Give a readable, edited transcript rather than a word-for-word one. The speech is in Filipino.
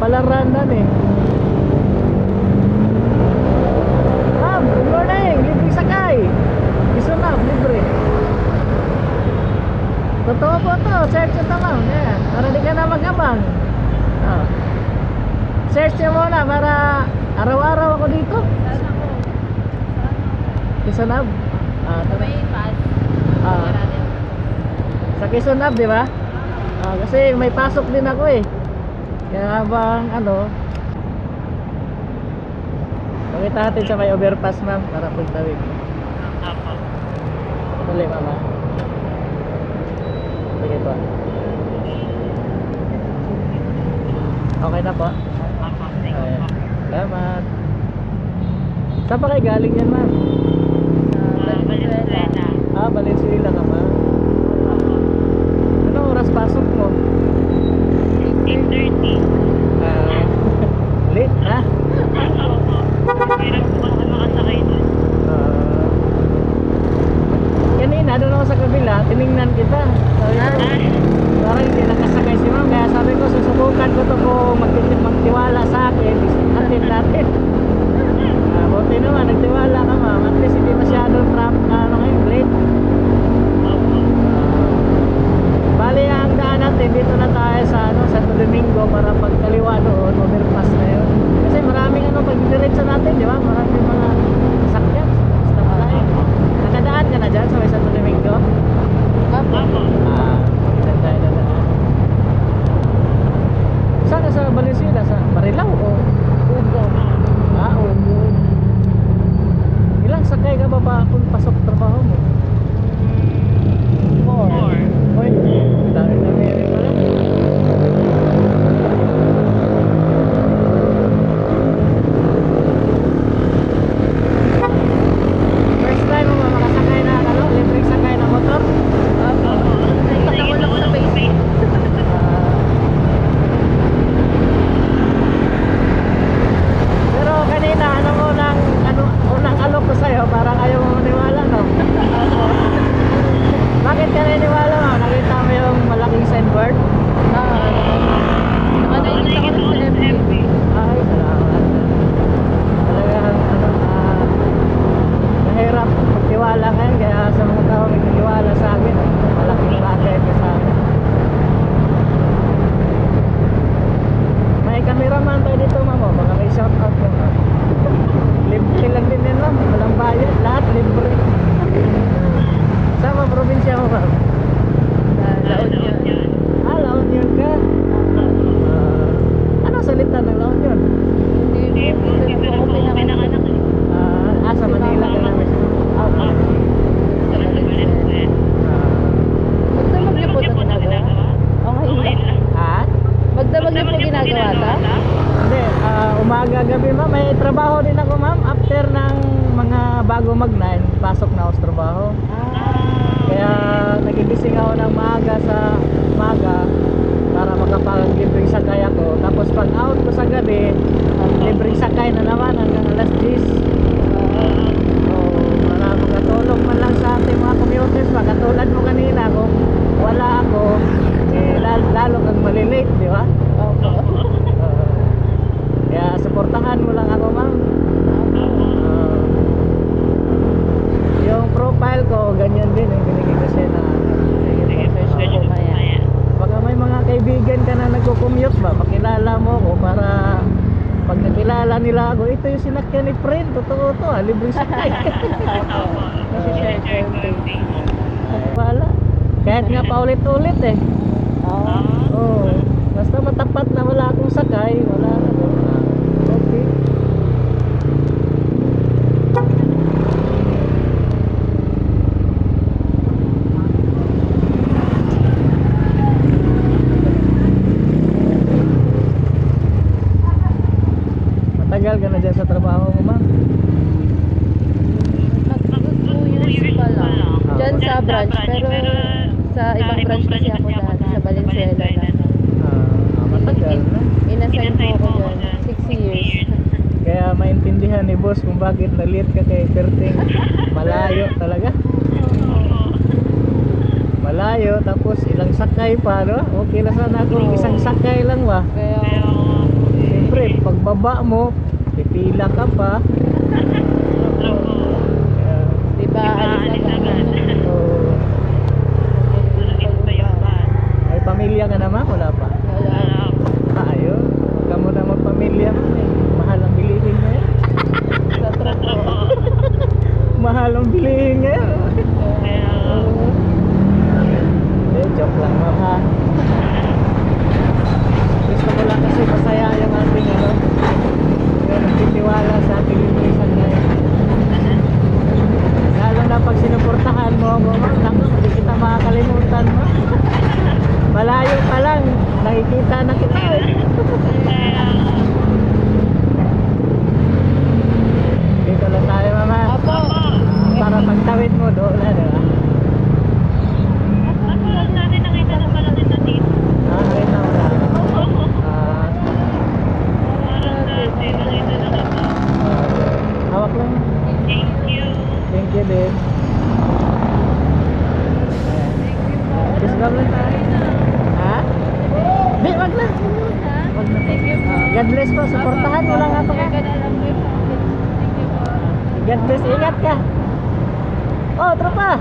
Palaran eh. Ma'am, good morning. Libre sakay. Isunab, libre. Totoo po to. Search ito ma'am. Ayan. Para di ka na mag-abang. Oh. Search nyo muna para araw-araw ako dito. Saan ako? Isunab. May pass. Sa Quezonab, di ba? Kasi may pasok din ako eh. Kaya habang ano, pakita natin sa may overpass ma'am para pagtawid. Tuloy mama. Sige po. Okay na po. Ayan. Salamat. Saan pa kayo galing yan ma'am? Valenzuela. Valenzuela ka ma'am. Anong oras pasok mo? 8:30. Late na? Kailan po ako makasakay doon? Kanina doon ako sa kabila, tiningnan kita. Sabi ko, parang hindi nakasakay si ma'am. Kaya sabi ko, susubukan ko to kung magtiwala sa akin. Atin natin. Buti naman, nagtiwala ka ma'am. At least hindi masyadong traffic ngayon, late. Bali ang daan natin, dito na tayo sa Santo Domingo para pagkaliwa doon, overpass na yun. Kasi maraming pag-diretso natin, di ba? Maraming mga sakyan. Basta tayo. Nakadaan ka na dyan sa may Santo Domingo? Dyan tayo dadaan. Saan ka sa Valenzuela? Sa Marilao o? Ugo. Ugo. Ilang sakay ka ba kung pasok trabaho mo? 4. Oy, dami rin pala. First time mo makasakay na libreng sakay na motor? Nakita ko lang sa Facebook. Pero kanina, unang alok ko sa'yo, parang ayaw mo maniwala, no? Bakit ka naniniwala mo? Nakita mo yung malaking signboard? Nakita ko sa FB. Ay, salamat. Talagang, mahirap magtiwala ngayon, kaya sa mga tao magtiwala sa akin, malaking bagay ka sa akin. May cameraman tayo dito, mamo. Baka may shout out ko. Libre lang din yan, ma'am. Walang bayad. Lahat libre. Saan ang probinsya mo, ma'am? La Union. La Union ka? Ano salita ng La Union? Hindi po ako pinanganak. Sa Manila ka namin. Sa Valenzuela. Magdamag niyo po ito ginagawa? Okay lang. Magdamag niyo po ginagawa ito? Hindi, umaga, gabi ma'am. May trabaho din ako ma'am. After ng mga bago mag-9, pasok na ako sa trabaho. Kaya nagigising ako ng maaga sa umaga para makapag-libreng sakay ako. Tapos pag out ko sa gabi, libreng sakay na naman hanggang alas 10. Para makatulong man lang sa ating mga commuters. Katulad mo kanina, kung wala ako, lalo kang malilate, di ba? Kaya supportahan mo lang ako ma'am. Yung profile ko, ganyan din yung binigay ko siya na baka may mga kaibigan ka na nagko-commute ba, pakilala mo ko para pag nakilala nila ako, ito yung sinakyan ni friend, totoo to libreng sakay. Wala, kahit nga paulit-ulit eh. Basta matapat na wala akong sakay, wala na to. Okay. Matagal ka na dyan sa trabaho mo, ma'am? Nag-2 years pa lang. Diyan sa branch, pero sa ibang branch kasi ako dati, sa Valenzuela na. Matagal na. Inassign po ako dyan, 6 years. Kaya maintindihan ni boss kung bakit na-late ka kay Perting. Malayo talaga. Malayo, tapos ilang sakay pa, no? Okay na sana kung isang sakay lang ba? Kaya baba mo, pipila ka pa. Di ba, alis agad. Oo. May pamilya ka naman? Wala pa? Wala. Ayun. Huwag ka muna magpamilya mo. Mahal ang bilihin ngayon. Sa truck po. Mahal ang bilihin ngayon. Oo. Joke lang ma'am ha. Gusto ko lang kasi masaya yung ating ano, yung nagtitiwala sa ating linisan ngayon. Lalo na pag sinuportahan mo ako ma'am, naku, hindi kita makakalimutan mo. Malayo pa lang, nakikita na kita eh. Dito lang tayo mama. Apo. Para pagtawid mo doon na, di ba? Nakita mo na. Hawak lang. Thank you din. Kiss lang lang tayo. Ha? Di, wag na. Wag na. Thank you po. God bless po. Supportahan mo lang ako. Thank you po. God bless. Ingat ka. Oh, tropa.